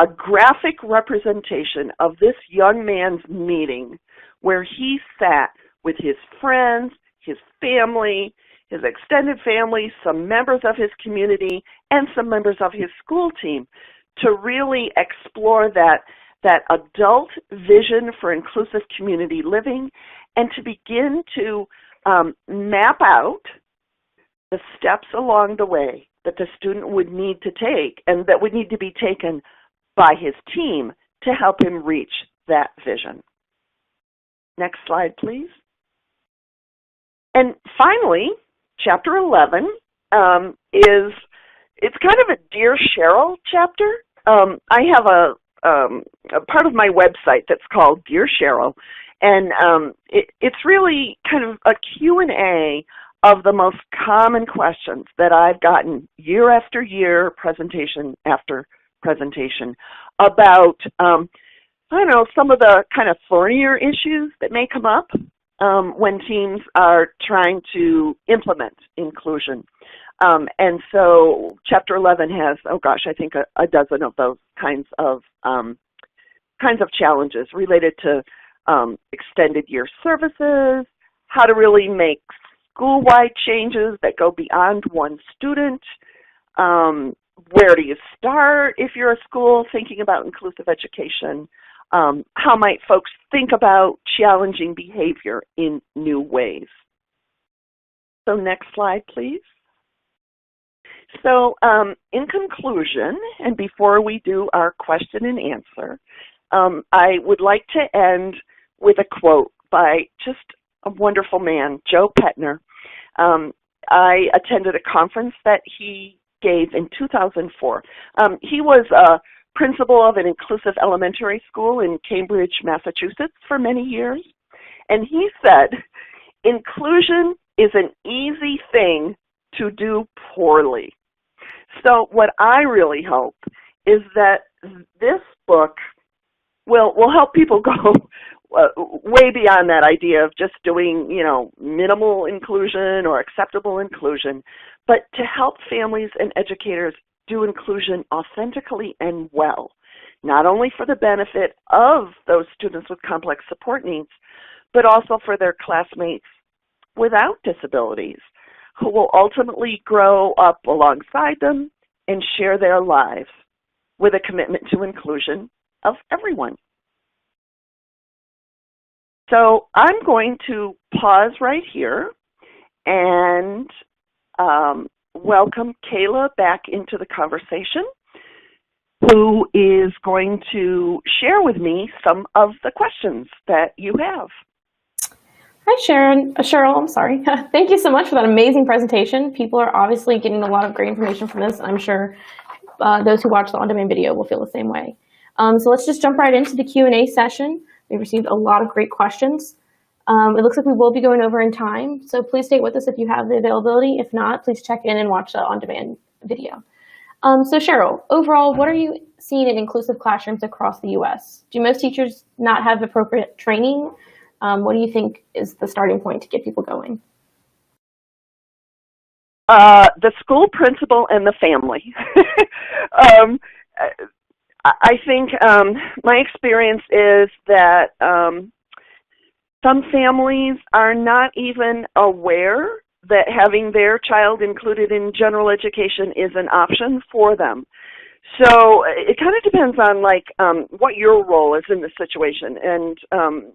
a graphic representation of this young man's meeting where he sat with his friends, his family, his extended family, some members of his community, and some members of his school team to really explore that adult vision for inclusive community living and to begin to map out the steps along the way that the student would need to take and that would need to be taken by his team to help him reach that vision. Next slide, please. And finally, Chapter 11 is it's kind of a Dear Cheryl chapter. I have a part of my website that's called Dear Cheryl, and it's really kind of a Q&A of the most common questions that I've gotten year after year, presentation after presentation, about, I don't know, some of the kind of thornier issues that may come up when teams are trying to implement inclusion. And so Chapter 11 has, oh gosh, I think a dozen of those kinds of challenges related to extended year services, how to really make school-wide changes that go beyond one student, where do you start if you're a school thinking about inclusive education, how might folks think about challenging behavior in new ways. So next slide, please. So in conclusion, and before we do our question and answer, I would like to end with a quote by just a wonderful man, Joe Petner. I attended a conference that he gave in 2004. He was a principal of an inclusive elementary school in Cambridge, Massachusetts for many years. And he said, inclusion is an easy thing to do poorly. So what I really hope is that this book will help people go way beyond that idea of just doing, minimal inclusion or acceptable inclusion, but to help families and educators do inclusion authentically and well, not only for the benefit of those students with complex support needs, but also for their classmates without disabilities, who will ultimately grow up alongside them and share their lives with a commitment to inclusion of everyone. So I'm going to pause right here and welcome Kayla back into the conversation, who is going to share with me some of the questions that you have. Hi, Cheryl, I'm sorry. Thank you so much for that amazing presentation. People are obviously getting a lot of great information from this, and I'm sure those who watch the on-demand video will feel the same way. So let's just jump right into the Q&A session. We've received a lot of great questions. It looks like we will be going over in time, so please stay with us if you have the availability. If not, please check in and watch the on-demand video. So Cheryl, overall, what are you seeing in inclusive classrooms across the U.S.? Do most teachers not have appropriate training? What do you think is the starting point to get people going? The school principal and the family. I think my experience is that some families are not even aware that having their child included in general education is an option for them. So it kind of depends on what your role is in the situation. And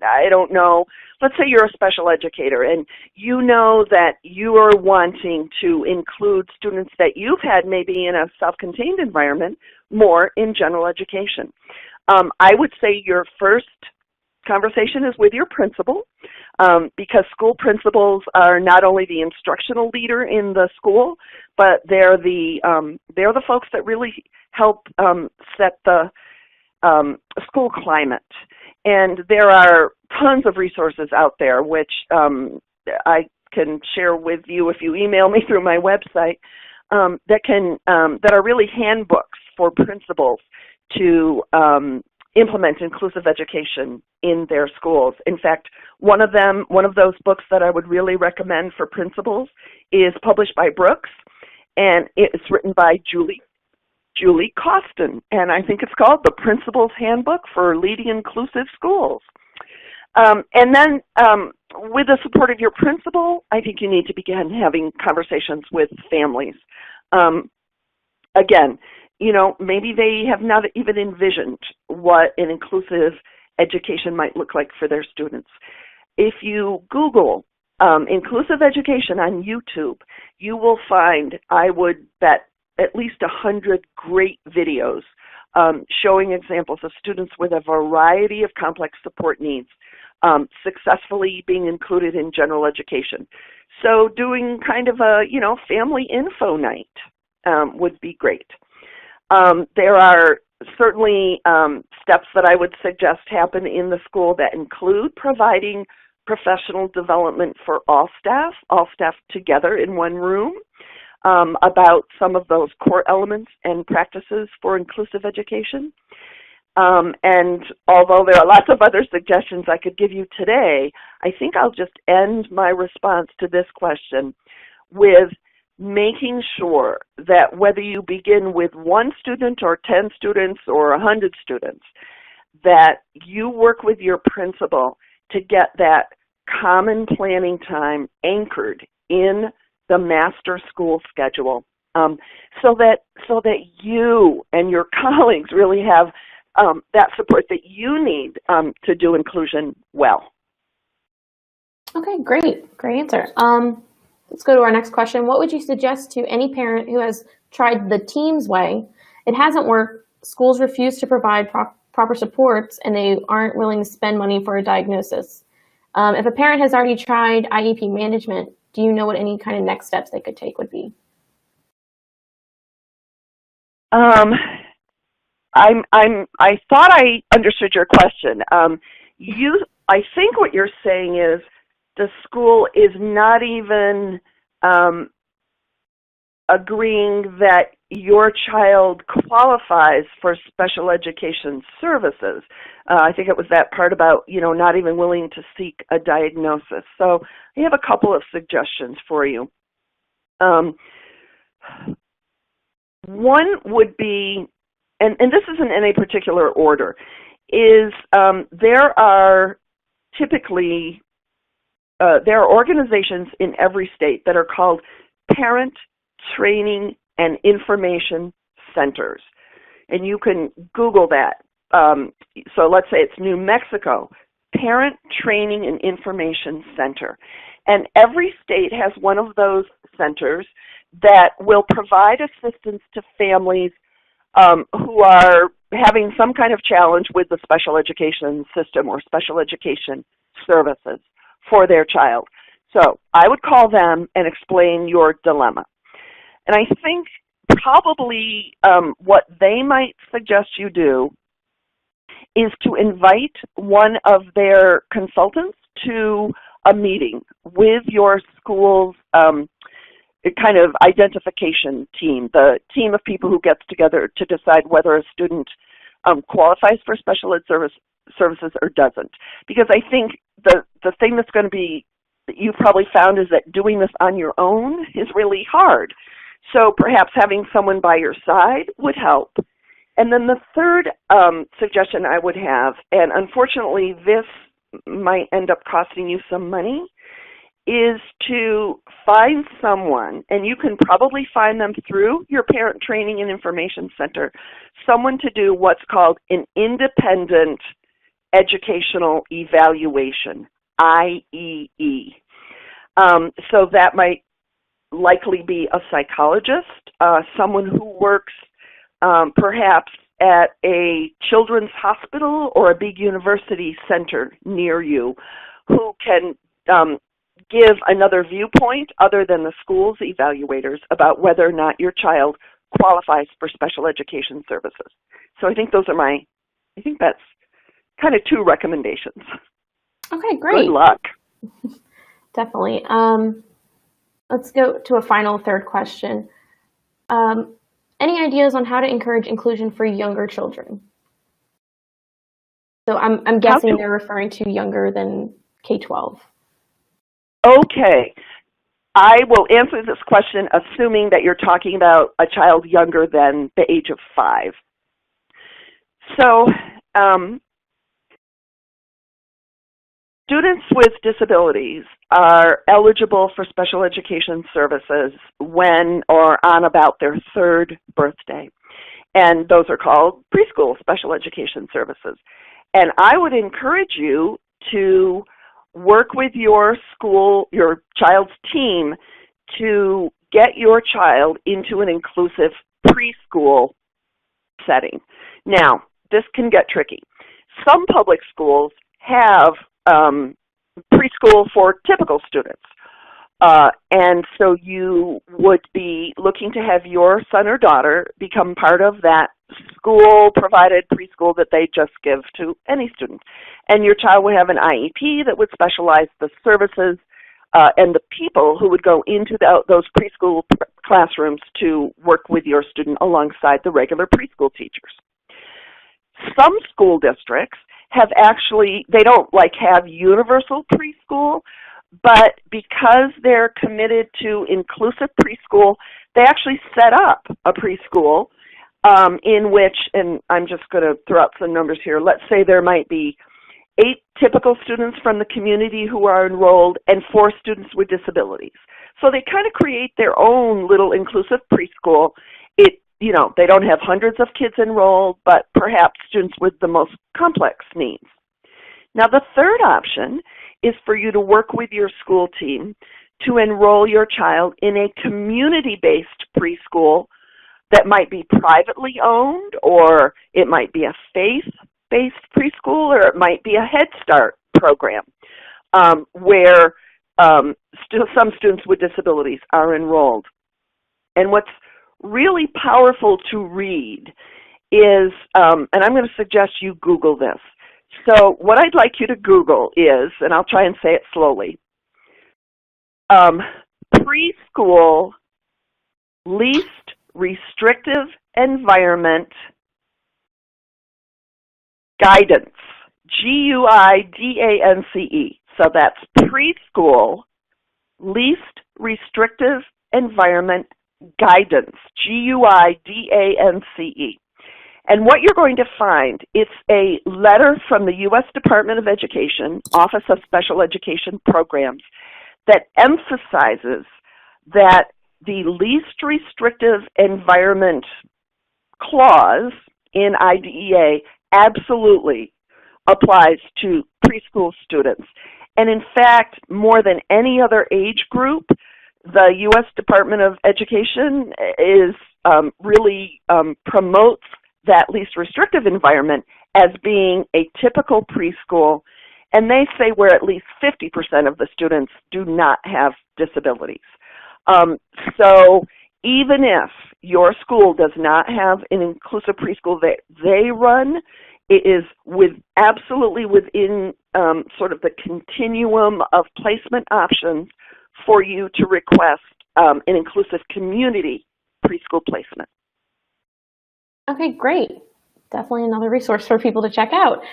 I don't know, let's say you're a special educator and you know that you are wanting to include students that you've had maybe in a self-contained environment more in general education. I would say your first conversation is with your principal, because school principals are not only the instructional leader in the school, but they're the folks that really help set the school climate. And there are tons of resources out there, which I can share with you if you email me through my website, that are really handbooks for principals to implement inclusive education in their schools. In fact, one of those books that I would really recommend for principals is published by Brooks, and it's written by Julie Costin, and I think it's called The Principal's Handbook for Leading Inclusive Schools. And then with the support of your principal, I think you need to begin having conversations with families. Again, maybe they have not even envisioned what an inclusive education might look like for their students. If you Google inclusive education on YouTube, you will find, I would bet, at least 100 great videos showing examples of students with a variety of complex support needs successfully being included in general education. So doing kind of a, family info night would be great. There are certainly steps that I would suggest happen in the school that include providing professional development for all staff together in one room, about some of those core elements and practices for inclusive education. And although there are lots of other suggestions I could give you today, I think I'll just end my response to this question with making sure that whether you begin with 1 student or 10 students or 100 students, that you work with your principal to get that common planning time anchored in the master school schedule, so that you and your colleagues really have that support that you need to do inclusion well. Okay, great answer. Let's go to our next question. What would you suggest to any parent who has tried the Teams way? It hasn't worked. Schools refuse to provide proper supports, and they aren't willing to spend money for a diagnosis. If a parent has already tried IEP management, do you know what any kind of next steps they could take would be? I thought I understood your question. I think what you're saying is the school is not even agreeing that your child qualifies for special education services. I think it was that part about, not even willing to seek a diagnosis. So I have a couple of suggestions for you. One would be, and this isn't in a particular order, is there are organizations in every state that are called Parent Training and Information Centers. And you can Google that. So let's say it's New Mexico, Parent Training and Information Center. And every state has one of those centers that will provide assistance to families who are having some kind of challenge with the special education system or special education services for their child. So I would call them and explain your dilemma. And I think probably what they might suggest you do is to invite one of their consultants to a meeting with your school's kind of identification team, the team of people who gets together to decide whether a student qualifies for special ed services or doesn't. Because I think the thing that's going to be, that you've probably found, is that doing this on your own is really hard. So perhaps having someone by your side would help. And then the third suggestion I would have, and unfortunately this might end up costing you some money, is to find someone, and you can probably find them through your Parent Training and Information Center, someone to do what's called an independent educational evaluation, IEE. So that might likely be a psychologist, someone who works perhaps at a children's hospital or a big university center near you, who can give another viewpoint other than the school's evaluators about whether or not your child qualifies for special education services. So I think those are I think that's kind of 2 recommendations. Okay, great. Good luck. Definitely. Let's go to a final third question. Any ideas on how to encourage inclusion for younger children? So I'm guessing they're referring to younger than K-12. Okay. I will answer this question assuming that you're talking about a child younger than the age of 5. So students with disabilities are eligible for special education services when or on about their 3rd birthday. And those are called preschool special education services. And I would encourage you to work with your school, your child's team, to get your child into an inclusive preschool setting. Now, this can get tricky. Some public schools have preschool for typical students. And so you would be looking to have your son or daughter become part of that school-provided preschool that they just give to any student. And your child would have an IEP that would specialize the services and the people who would go into those preschool classrooms to work with your student alongside the regular preschool teachers. Some school districts have actually, they don't have universal preschool, but because they're committed to inclusive preschool, they actually set up a preschool in which, and I'm just going to throw out some numbers here, let's say there might be 8 typical students from the community who are enrolled and 4 students with disabilities. So they kind of create their own little inclusive preschool. They don't have hundreds of kids enrolled, but perhaps students with the most complex needs. Now, the third option is for you to work with your school team to enroll your child in a community-based preschool that might be privately owned, or it might be a faith-based preschool, or it might be a Head Start program where some students with disabilities are enrolled. And what's really powerful to read is, and I'm going to suggest you Google this. So what I'd like you to Google is, and I'll try and say it slowly, preschool least restrictive environment guidance, Guidance. So that's preschool least restrictive environment guidance, Guidance. And what you're going to find, it's a letter from the U.S. Department of Education, Office of Special Education Programs, that emphasizes that the least restrictive environment clause in IDEA absolutely applies to preschool students. And in fact, more than any other age group, the U.S. Department of Education is really promotes that least restrictive environment as being a typical preschool, and they say where at least 50% of the students do not have disabilities. So even if your school does not have an inclusive preschool that they run, it is absolutely within sort of the continuum of placement options for you to request an inclusive community preschool placement. Okay, great. Definitely another resource for people to check out.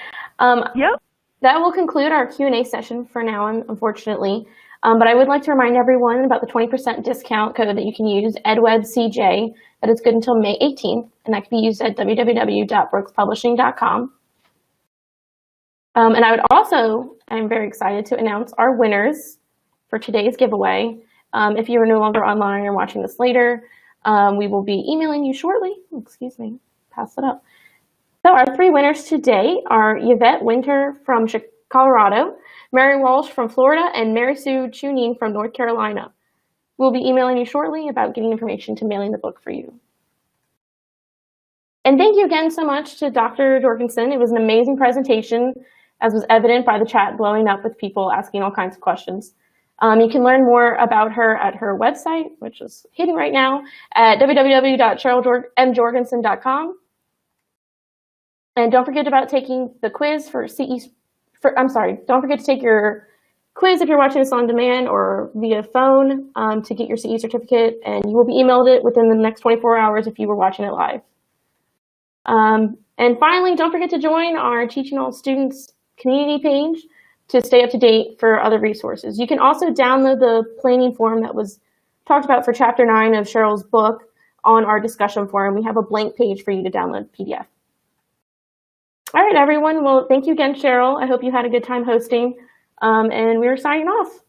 Yep. That will conclude our Q&A session for now, unfortunately. But I would like to remind everyone about the 20% discount code that you can use, edWebCJ, that is good until May 18th, and that can be used at www.brookspublishing.com. And I would also, I'm very excited to announce our winners for today's giveaway. If you are no longer online or watching this later, we will be emailing you shortly. Excuse me, pass it up. So our 3 winners today are Yvette Winter from Colorado, Mary Walsh from Florida, and Mary Sue Chunin from North Carolina. We'll be emailing you shortly about getting information to mailing the book for you. And thank you again so much to Dr. Jorgensen. It was an amazing presentation, as was evident by the chat blowing up with people asking all kinds of questions. You can learn more about her at her website, which is hidden right now, at www.cherylmjorgensen.com. And don't forget about taking the quiz don't forget to take your quiz if you're watching this on demand or via phone to get your CE certificate, and you will be emailed it within the next 24 hours if you were watching it live. And finally, don't forget to join our Teaching All Students community page to stay up to date for other resources. You can also download the planning form that was talked about for Chapter 9 of Cheryl's book on our discussion forum. We have a blank page for you to download PDF. All right, everyone. Well, thank you again, Cheryl. I hope you had a good time hosting, and we're signing off.